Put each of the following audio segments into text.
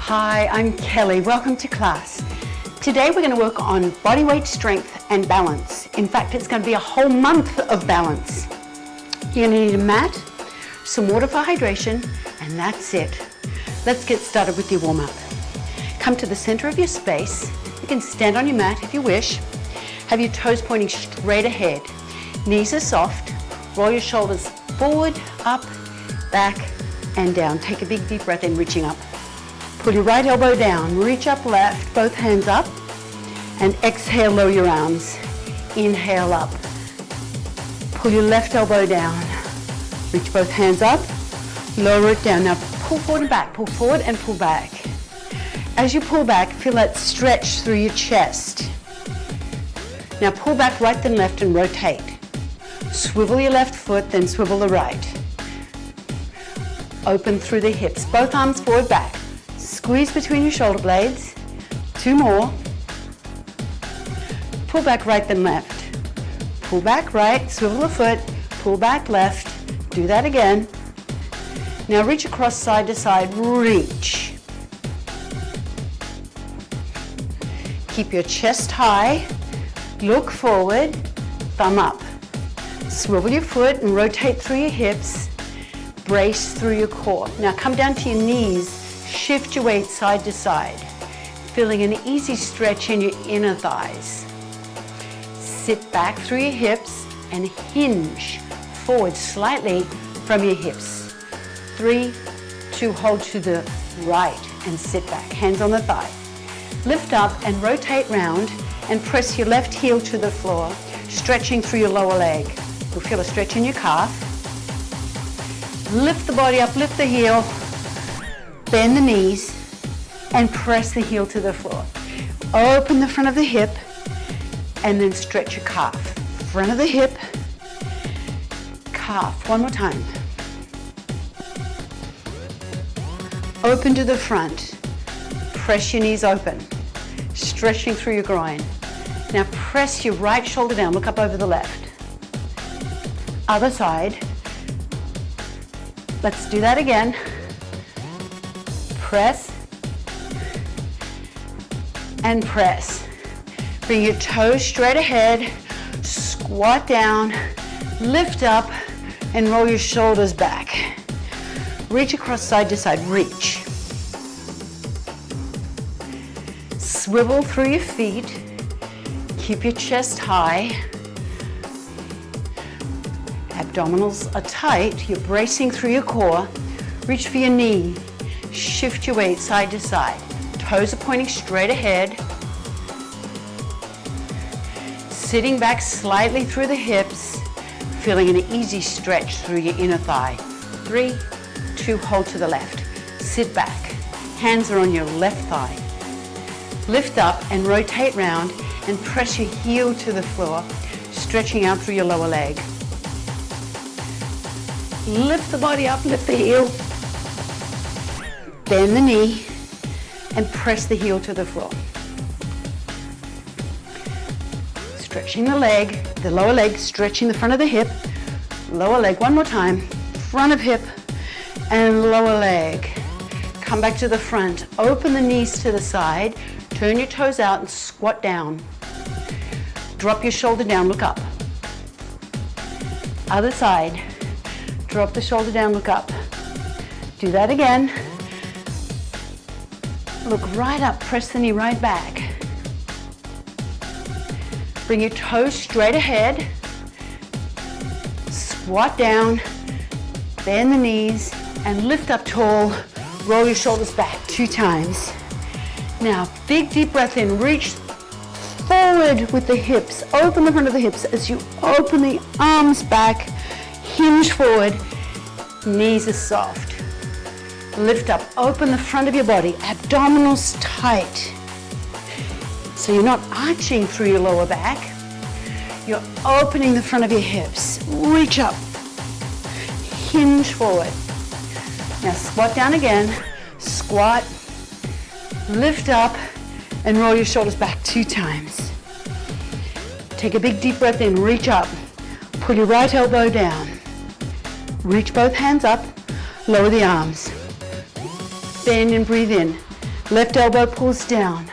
Hi, I'm Kelly. Welcome to class. Today we're going to work on body weight strength and balance. In fact, it's going to be a whole month of balance. You're going to need a mat, some water for hydration, and that's it. Let's get started with your warm-up. Come to the center of your space. You can stand on your mat if you wish. Have your toes pointing straight ahead. Knees are soft. Roll your shoulders forward, up, back, and down. Take a big deep breath in, reaching up. Pull your right elbow down, reach up left, both hands up, and exhale, lower your arms. Inhale up. Pull your left elbow down, reach both hands up, lower it down. Now pull forward and back, pull forward and pull back. As you pull back, feel that stretch through your chest. Now pull back right then left and rotate. Swivel your left foot, then swivel the right. Open through the hips, both arms forward, back. Squeeze between your shoulder blades. 2 more. Pull back right then left. Pull back right, swivel the foot, pull back left. Do that again. Now reach across side to side, reach. Keep your chest high, look forward, thumb up. Swivel your foot and rotate through your hips. Brace through your core. Now come down to your knees. Shift your weight side to side, feeling an easy stretch in your inner thighs. Sit back through your hips and hinge forward slightly from your hips. 3, 2, hold to the right and sit back, hands on the thigh. Lift up and rotate round and press your left heel to the floor, stretching through your lower leg. You'll feel a stretch in your calf. Lift the body up, lift the heel. Bend the knees and press the heel to the floor. Open the front of the hip and then stretch your calf. Front of the hip, calf. One more time. Open to the front. Press your knees open, stretching through your groin. Now press your right shoulder down, look up over the left. Other side. Let's do that again. Press and press. Bring your toes straight ahead, squat down, lift up, and roll your shoulders back. Reach across side to side, reach. Swivel through your feet, keep your chest high. Abdominals are tight, you're bracing through your core. Reach for your knee. Shift your weight side to side. Toes are pointing straight ahead. Sitting back slightly through the hips, feeling an easy stretch through your inner thigh. 3, 2, hold to the left. Sit back. Hands are on your left thigh. Lift up and rotate round and press your heel to the floor, stretching out through your lower leg. Lift the body up, lift the heel. Bend the knee and press the heel to the floor. Stretching the leg, the lower leg, stretching the front of the hip. Lower leg, one more time. Front of hip and lower leg. Come back to the front. Open the knees to the side. Turn your toes out and squat down. Drop your shoulder down, look up. Other side. Drop the shoulder down, look up. Do that again. Look right up, press the knee right back. Bring your toes straight ahead. Squat down, bend the knees, and lift up tall. Roll your shoulders back 2 times. Now, big deep breath in, reach forward with the hips. Open the front of the hips as you open the arms back. Hinge forward, knees are soft. Lift up, open the front of your body, abdominals tight. So you're not arching through your lower back, you're opening the front of your hips. Reach up, hinge forward. Now squat down again, squat, lift up, and roll your shoulders back 2 times. Take a big deep breath in, reach up, pull your right elbow down. Reach both hands up, lower the arms. Bend and breathe in. Left elbow pulls down.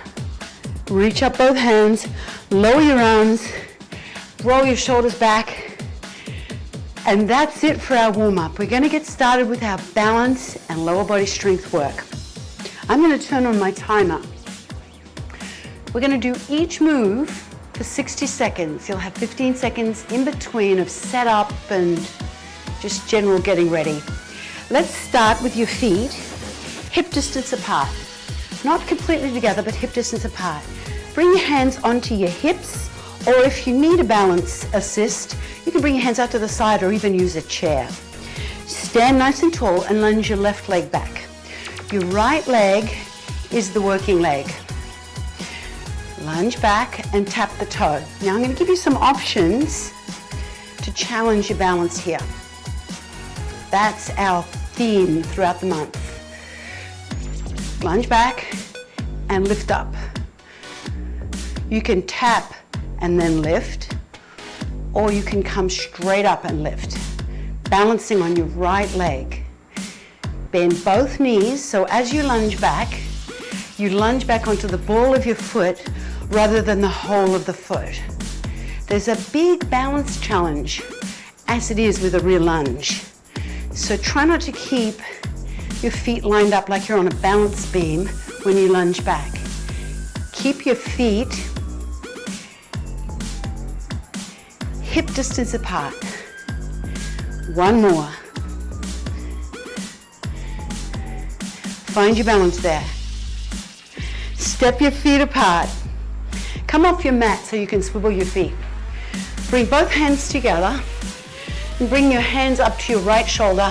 Reach up both hands, lower your arms, roll your shoulders back, and that's it for our warm-up. We're going to get started with our balance and lower body strength work. I'm going to turn on my timer. We're going to do each move for 60 seconds. You'll have 15 seconds in between of setup and just general getting ready. Let's start with your feet hip distance apart. Not completely together, but hip distance apart. Bring your hands onto your hips, or if you need a balance assist, you can bring your hands out to the side or even use a chair. Stand nice and tall and lunge your left leg back. Your right leg is the working leg. Lunge back and tap the toe. Now I'm going to give you some options to challenge your balance here. That's our theme throughout the month. Lunge back and lift up. You can tap and then lift, or you can come straight up and lift, balancing on your right leg. Bend both knees, so as you lunge back onto the ball of your foot rather than the whole of the foot. There's a big balance challenge, as it is with a real lunge. So try not to keep your feet lined up like you're on a balance beam when you lunge back. Keep your feet hip distance apart. One more. Find your balance there. Step your feet apart. Come off your mat so you can swivel your feet. Bring both hands together and bring your hands up to your right shoulder.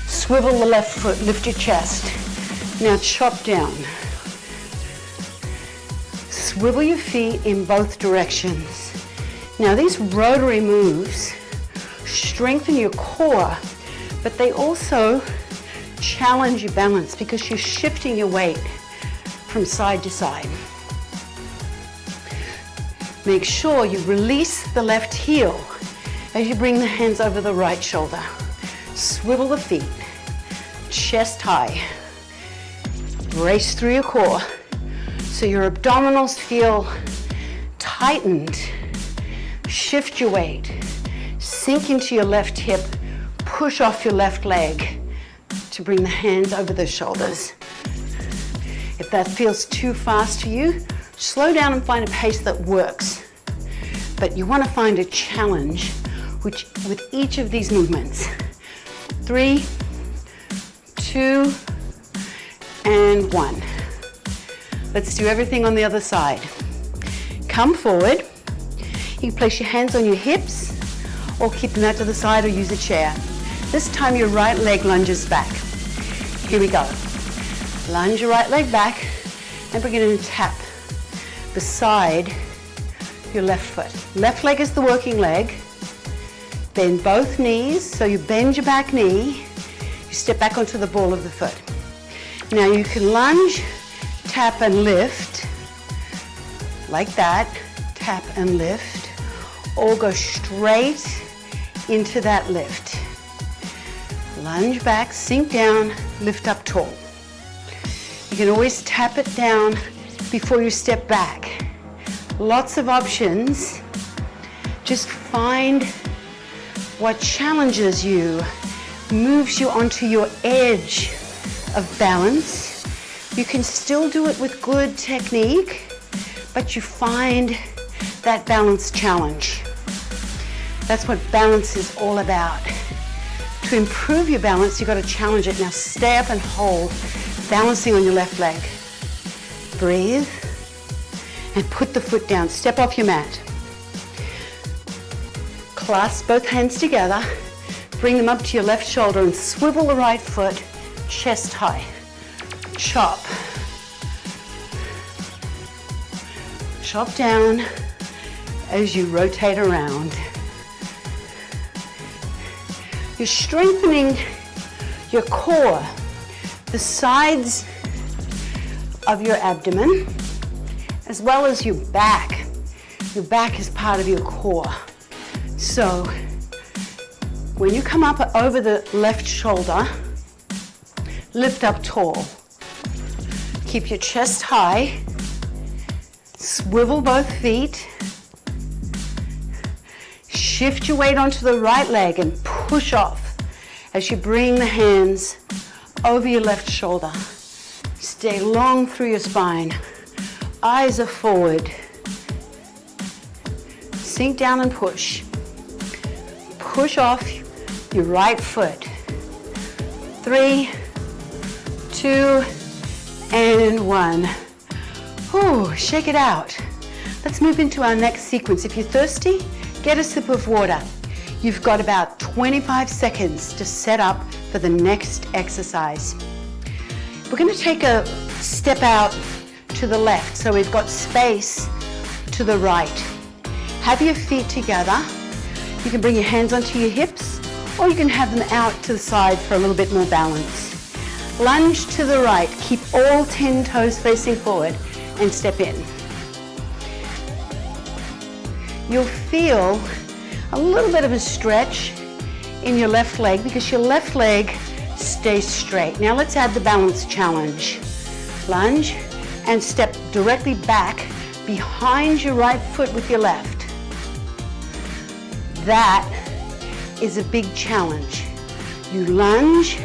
Swivel the left foot, lift your chest. Now chop down. Swivel your feet in both directions. Now these rotary moves strengthen your core, but they also challenge your balance because you're shifting your weight from side to side. Make sure you release the left heel as you bring the hands over the right shoulder. Swivel the feet, chest high. Brace through your core so your abdominals feel tightened. Shift your weight. Sink into your left hip. Push off your left leg to bring the hands over the shoulders. If that feels too fast for you, slow down and find a pace that works. But you want to find a challenge with each of these movements. 3, 2, and 1. Let's do everything on the other side. Come forward. You can place your hands on your hips or keep them out to the side or use a chair. This time your right leg lunges back. Here we go. Lunge your right leg back and bring it in and tap beside your left foot. Left leg is the working leg. Bend both knees, so you bend your back knee. You step back onto the ball of the foot. Now you can lunge, tap and lift, like that, tap and lift, or go straight into that lift. Lunge back, sink down, lift up tall. You can always tap it down before you step back. Lots of options. Just find what challenges you, moves you onto your edge of balance. You can still do it with good technique, but you find that balance challenge. That's what balance is all about. To improve your balance, you've got to challenge it. Now stay up and hold, balancing on your left leg. Breathe and put the foot down. Step off your mat. Clasp both hands together, bring them up to your left shoulder and swivel the right foot, chest high. Chop. Chop down as you rotate around. You're strengthening your core, the sides of your abdomen, as well as your back. Your back is part of your core. So when you come up over the left shoulder, lift up tall. Keep your chest high. Swivel both feet. Shift your weight onto the right leg and push off as you bring the hands over your left shoulder. Stay long through your spine. Eyes are forward. Sink down and push. Push off your right foot. 3, 2, and 1. Ooh, shake it out. Let's move into our next sequence. If you're thirsty, get a sip of water. You've got about 25 seconds to set up for the next exercise. We're going to take a step out to the left, so we've got space to the right. Have your feet together. You can bring your hands onto your hips, or you can have them out to the side for a little bit more balance. Lunge to the right. Keep all 10 toes facing forward and step in. You'll feel a little bit of a stretch in your left leg because your left leg stays straight. Now let's add the balance challenge. Lunge and step directly back behind your right foot with your left. That is a big challenge. You lunge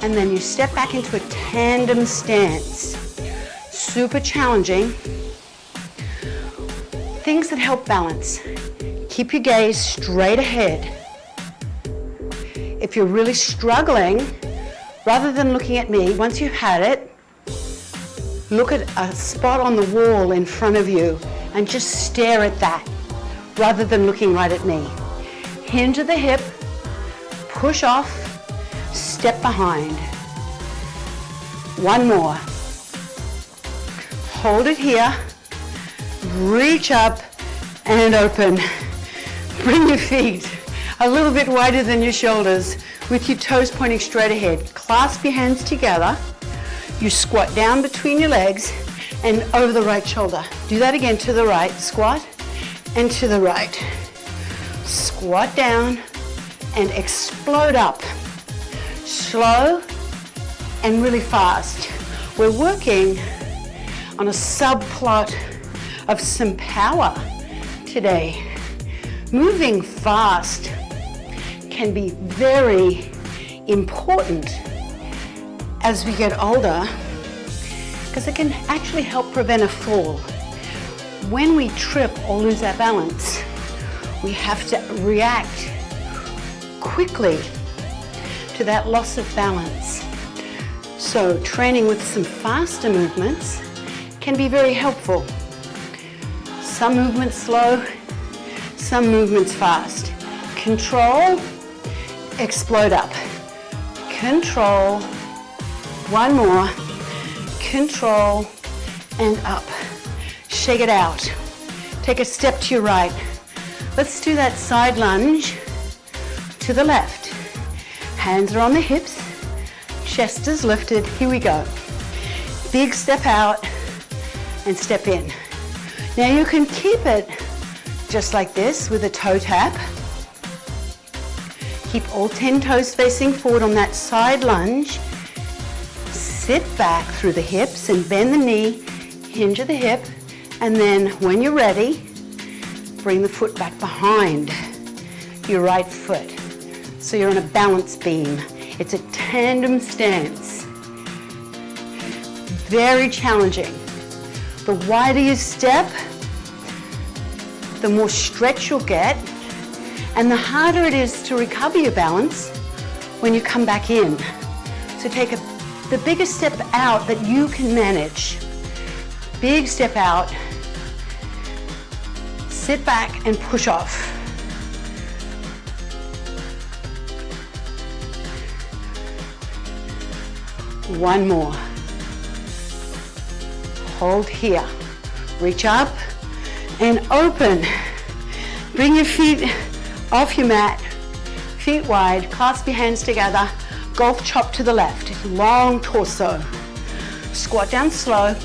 and then you step back into a tandem stance. Super challenging. Things that help balance. Keep your gaze straight ahead. If you're really struggling, rather than looking at me, once you've had it, look at a spot on the wall in front of you and just stare at that, rather than looking right at me. Hinge at the hip, push off, step behind. One more. Hold it here, reach up and open. Bring your feet a little bit wider than your shoulders with your toes pointing straight ahead. Clasp your hands together. You squat down between your legs and over the right shoulder. Do that again, to the right, squat and to the right. Squat down and explode up. Slow and really fast. We're working on a subplot of some power today. Moving fast can be very important as we get older because it can actually help prevent a fall. When we trip or lose our balance, we have to react quickly to that loss of balance. So training with some faster movements can be very helpful. Some movements slow, some movements fast. Control, explode up. Control, one more. Control and up. Shake it out. Take a step to your right. Let's do that side lunge to the left. Hands are on the hips, chest is lifted. Here we go. Big step out and step in. Now you can keep it just like this with a toe tap. Keep all 10 toes facing forward on that side lunge. Sit back through the hips and bend the knee, hinge at the hip, and then when you're ready, bring the foot back behind your right foot. So you're on a balance beam. It's a tandem stance. Very challenging. The wider you step, the more stretch you'll get, and the harder it is to recover your balance when you come back in. So take the biggest step out that you can manage. Big step out, sit back and push off. One more. Hold here. Reach up and open. Bring your feet off your mat, feet wide, clasp your hands together, golf chop to the left, long torso. Squat down slow,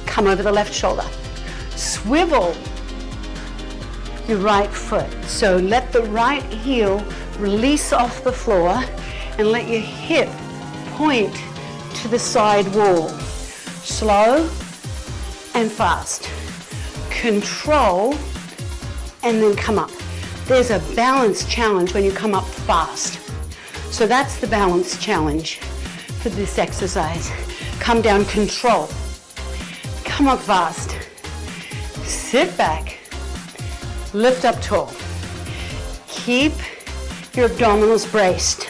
come over the left shoulder. Swivel your right foot. So let the right heel release off the floor and let your hip point to the side wall. Slow and fast. Control and then come up. There's a balance challenge when you come up fast. So that's the balance challenge for this exercise. Come down, control. Come up fast. Sit back. Lift up tall. Keep your abdominals braced.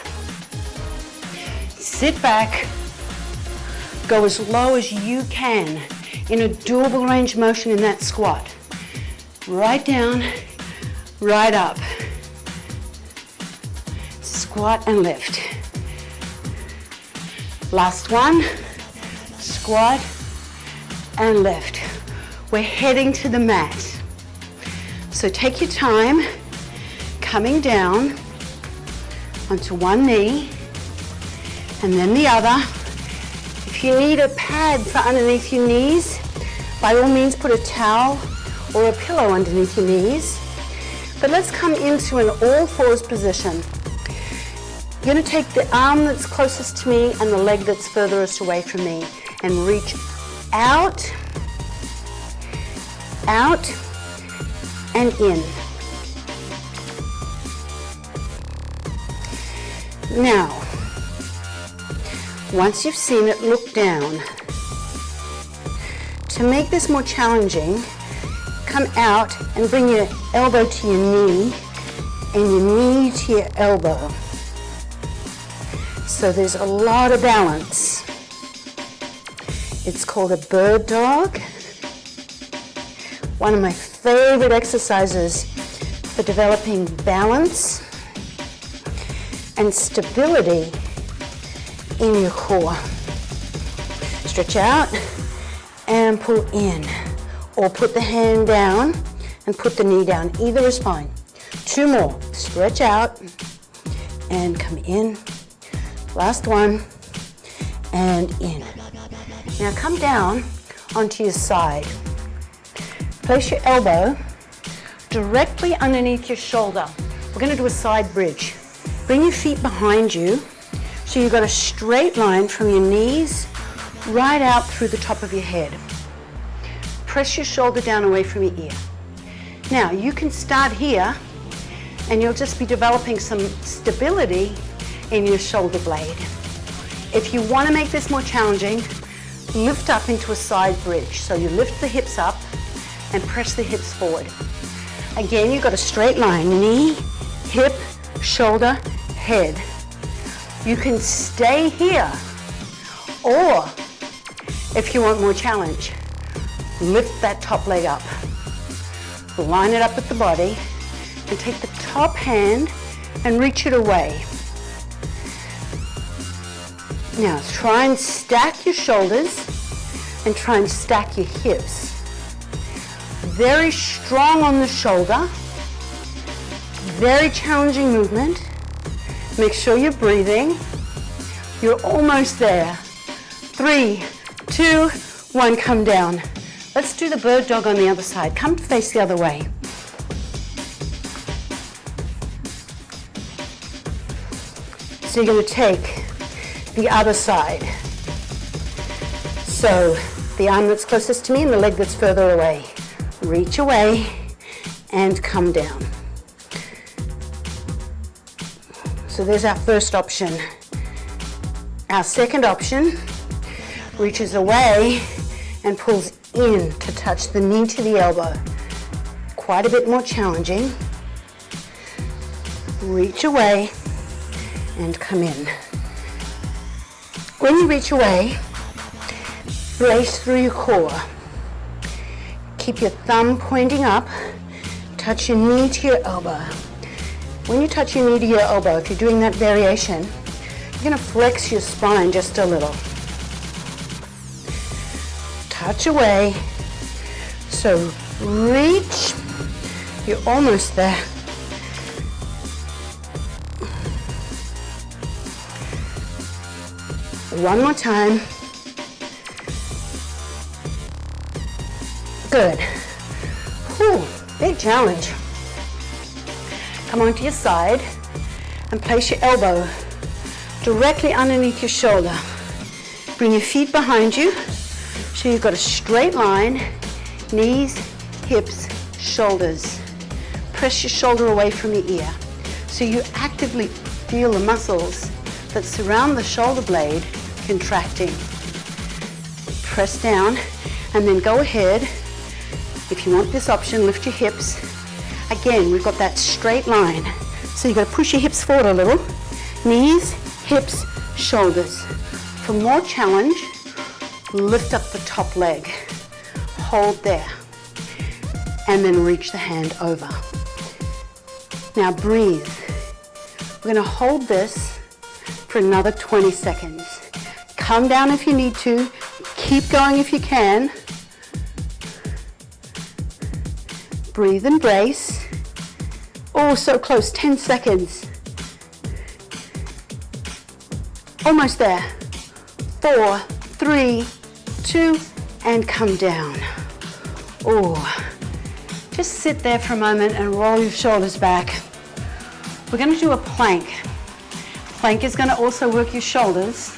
Sit back. Go as low as you can in a doable range of motion in that squat. Right down, right up. Squat and lift. Last one. Squat and lift. We're heading to the mat. So take your time, coming down onto one knee and then the other. If you need a pad for underneath your knees, by all means put a towel or a pillow underneath your knees. But let's come into an all fours position. I'm going to take the arm that's closest to me and the leg that's furthest away from me and reach out, out, and in. Now, once you've seen it, look down. To make this more challenging, come out and bring your elbow to your knee and your knee to your elbow. So there's a lot of balance. It's called a bird dog. One of my favorite exercises for developing balance and stability in your core. Stretch out and pull in, or put the hand down and put the knee down. Either is fine. Two more. Stretch out and come in. Last one and in. Now come down onto your side. Place your elbow directly underneath your shoulder. We're going to do a side bridge. Bring your feet behind you so you've got a straight line from your knees right out through the top of your head. Press your shoulder down away from your ear. Now you can start here and you'll just be developing some stability in your shoulder blade. If you want to make this more challenging, lift up into a side bridge. So you lift the hips up and press the hips forward. Again, you've got a straight line, knee, hip, shoulder, head. You can stay here, or if you want more challenge, lift that top leg up. Line it up with the body and take the top hand and reach it away. Now try and stack your shoulders and try and stack your hips. Very strong on the shoulder, very challenging movement. Make sure you're breathing. You're almost there. 3, 2, 1, come down. Let's do the bird dog on the other side. Come face the other way. So you're going to take the other side. So the arm that's closest to me and the leg that's further away. Reach away and come down. So there's our first option. Our second option reaches away and pulls in to touch the knee to the elbow. Quite a bit more challenging. Reach away and come in. When you reach away, brace through your core. Keep your thumb pointing up. Touch your knee to your elbow. When you touch your knee to your elbow, if you're doing that variation, you're going to flex your spine just a little. Touch away. So reach. You're almost there. One more time. Good. Whew, big challenge. Come onto your side and place your elbow directly underneath your shoulder. Bring your feet behind you. So you've got a straight line, knees, hips, shoulders. Press your shoulder away from your ear. So you actively feel the muscles that surround the shoulder blade contracting. Press down and then go ahead. If you want this option, lift your hips. Again, we've got that straight line. So you've got to push your hips forward a little. Knees, hips, shoulders. For more challenge, lift up the top leg. Hold there. And then reach the hand over. Now breathe. We're going to hold this for another 20 seconds. Come down if you need to. Keep going if you can. Breathe and brace. Oh, so close, 10 seconds. Almost there. 4, 3, 2, and come down. Oh, just sit there for a moment and roll your shoulders back. We're going to do a plank. Plank is going to also work your shoulders.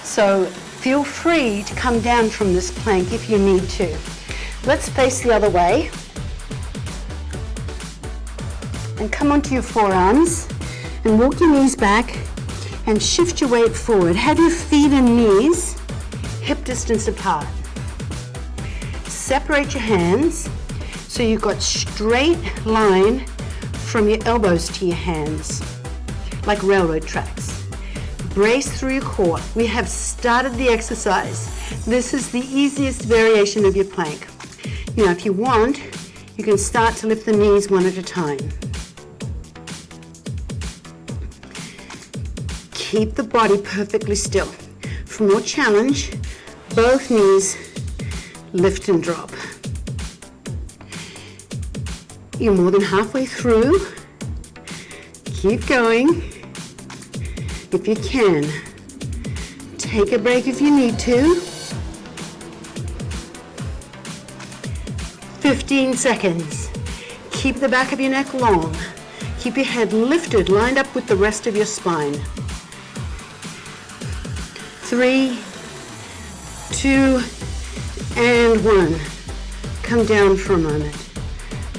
So feel free to come down from this plank if you need to. Let's face the other way. And come onto your forearms and walk your knees back and shift your weight forward. Have your feet and knees hip distance apart. Separate your hands so you've got straight line from your elbows to your hands, like railroad tracks. Brace through your core. We have started the exercise. This is the easiest variation of your plank. You know, if you want, you can start to lift the knees one at a time. Keep the body perfectly still. For more challenge, both knees lift and drop. You're more than halfway through. Keep going. If you can, take a break if you need to. 15 seconds. Keep the back of your neck long. Keep your head lifted, lined up with the rest of your spine. 3, 2, and 1. Come down for a moment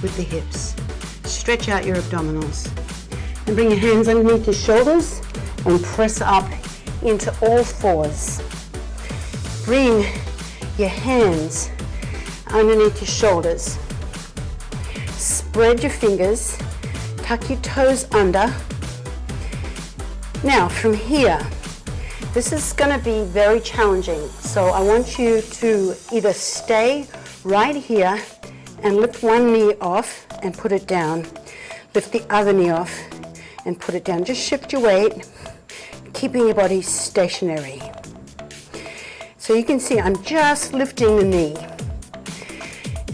with the hips. Stretch out your abdominals. And bring your hands underneath your shoulders and press up into all fours. Bring your hands underneath your shoulders. Spread your fingers. Tuck your toes under. Now from here, this is going to be very challenging, so I want you to either stay right here and lift one knee off and put it down. Lift the other knee off and put it down. Just shift your weight, keeping your body stationary. So you can see I'm just lifting the knee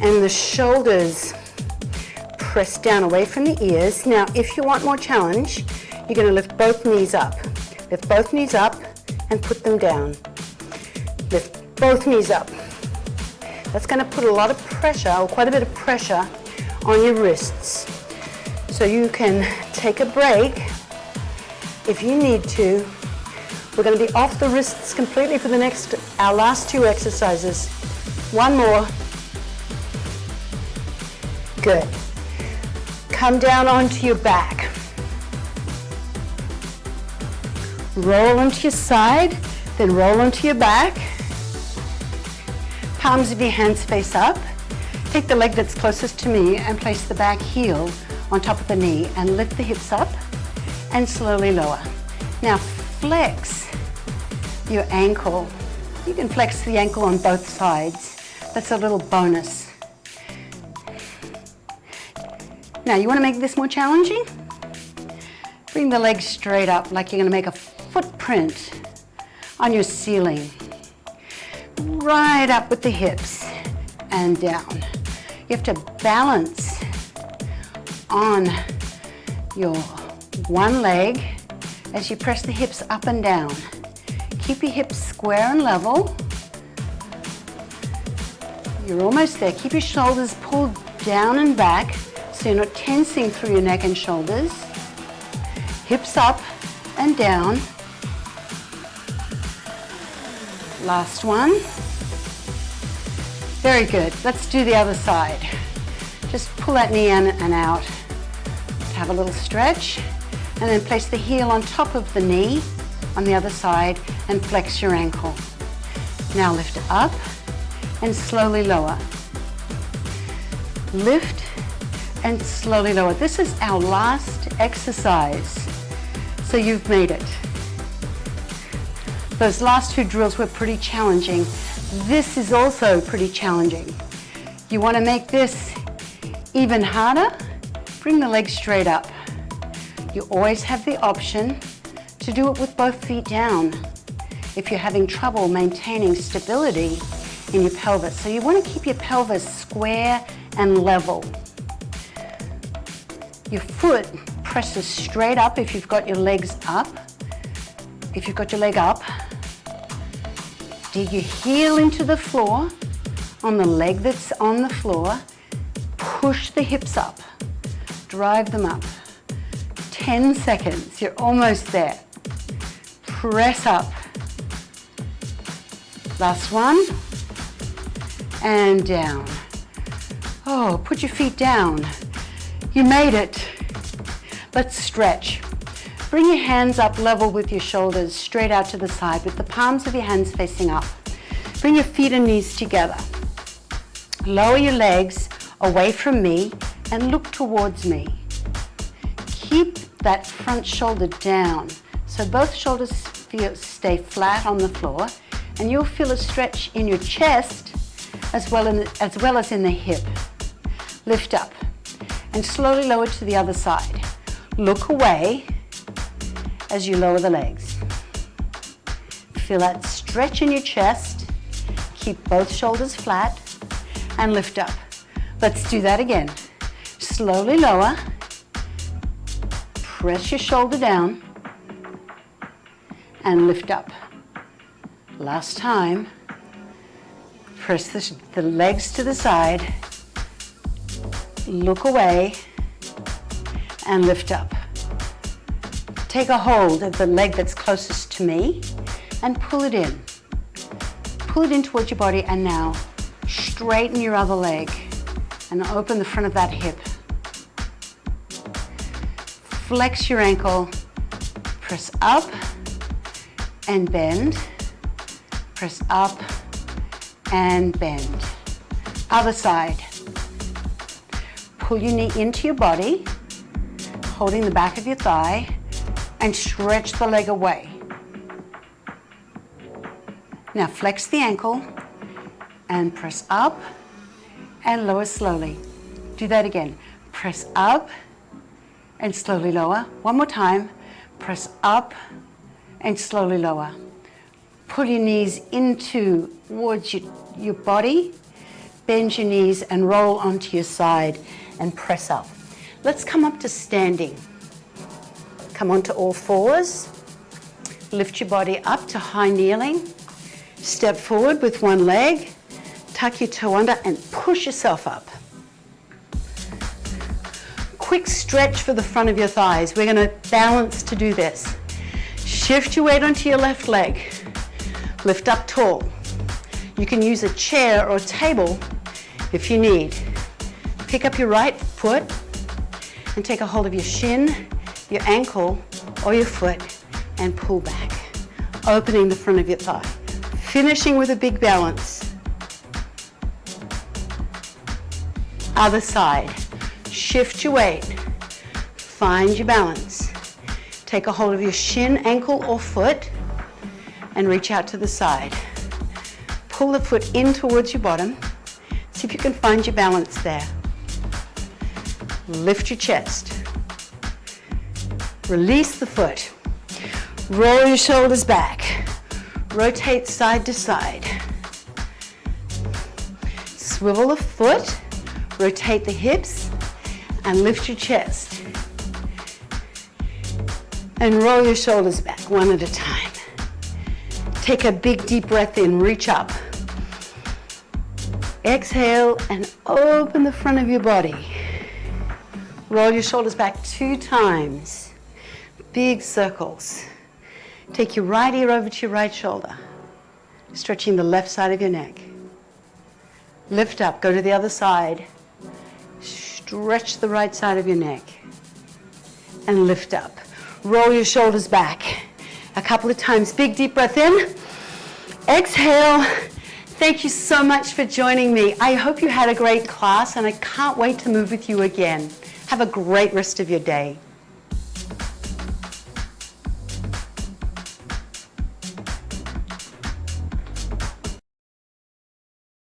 and the shoulders press down away from the ears. Now, if you want more challenge, you're going to lift both knees up. Lift both knees up and put them down. Lift both knees up. That's going to put a lot of pressure, or quite a bit of pressure, on your wrists. So you can take a break if you need to. We're going to be off the wrists completely for our last 2 exercises. One more. Good. Come down onto your back. Roll onto your side, then roll onto your back. Palms of your hands face up. Take the leg that's closest to me and place the back heel on top of the knee and lift the hips up and slowly lower. Now flex your ankle. You can flex the ankle on both sides. That's a little bonus. Now you want to make this more challenging? Bring the legs straight up like you're going to make a footprint on your ceiling. Right up with the hips and down. You have to balance on your one leg as you press the hips up and down. Keep your hips square and level. You're almost there. Keep your shoulders pulled down and back so you're not tensing through your neck and shoulders. Hips up and down. Last one. Very good. Let's do the other side. Just pull that knee in and out. Have a little stretch, and then place the heel on top of the knee on the other side and flex your ankle. Now lift up and slowly lower. Lift and slowly lower. This is our last exercise, so you've made it. Those last two drills were pretty challenging. This is also pretty challenging. You want to make this even harder? Bring the legs straight up. You always have the option to do it with both feet down if you're having trouble maintaining stability in your pelvis. So you want to keep your pelvis square and level. Your foot presses straight up if you've got your legs up. If you've got your leg up, dig your heel into the floor on the leg that's on the floor. Push the hips up. Drive them up. 10 seconds. You're almost there. Press up. Last one. And down. Oh, put your feet down. You made it. Let's stretch. Bring your hands up level with your shoulders, straight out to the side with the palms of your hands facing up. Bring your feet and knees together. Lower your legs away from me and look towards me. Keep that front shoulder down so both shoulders stay flat on the floor, and you'll feel a stretch in your chest as well as in the hip. Lift up and slowly lower to the other side. Look away as you lower the legs. Feel that stretch in your chest. Keep both shoulders flat and lift up. Let's do that again. Slowly lower. Press your shoulder down and lift up. Last time. Press the legs to the side. Look away and lift up. Take a hold of the leg that's closest to me and pull it in. Pull it in towards your body, and now straighten your other leg and open the front of that hip. Flex your ankle, press up and bend, press up and bend. Other side. Pull your knee into your body, holding the back of your thigh, and stretch the leg away. Now flex the ankle and press up and lower slowly. Do that again. Press up and slowly lower. One more time. Press up and slowly lower. Pull your knees towards your body. Bend your knees and roll onto your side and press up. Let's come up to standing. Come onto all fours. Lift your body up to high kneeling. Step forward with one leg. Tuck your toe under and push yourself up. Quick stretch for the front of your thighs. We're going to balance to do this. Shift your weight onto your left leg. Lift up tall. You can use a chair or a table if you need. Pick up your right foot and take a hold of your shin, your ankle, or your foot and pull back, opening the front of your thigh. Finishing with a big balance. Other side. Shift your weight. Find your balance. Take a hold of your shin, ankle, or foot and reach out to the side. Pull the foot in towards your bottom. See if you can find your balance there. Lift your chest. Release the foot. Roll your shoulders back. Rotate side to side. Swivel the foot. Rotate the hips and lift your chest. And roll your shoulders back one at a time. Take a big deep breath in. Reach up. Exhale and open the front of your body. Roll your shoulders back 2 times. Big circles. Take your right ear over to your right shoulder, stretching the left side of your neck. Lift up, go to the other side. Stretch the right side of your neck. And lift up. Roll your shoulders back. A couple of times. Big deep breath in. Exhale. Thank you so much for joining me. I hope you had a great class and I can't wait to move with you again. Have a great rest of your day.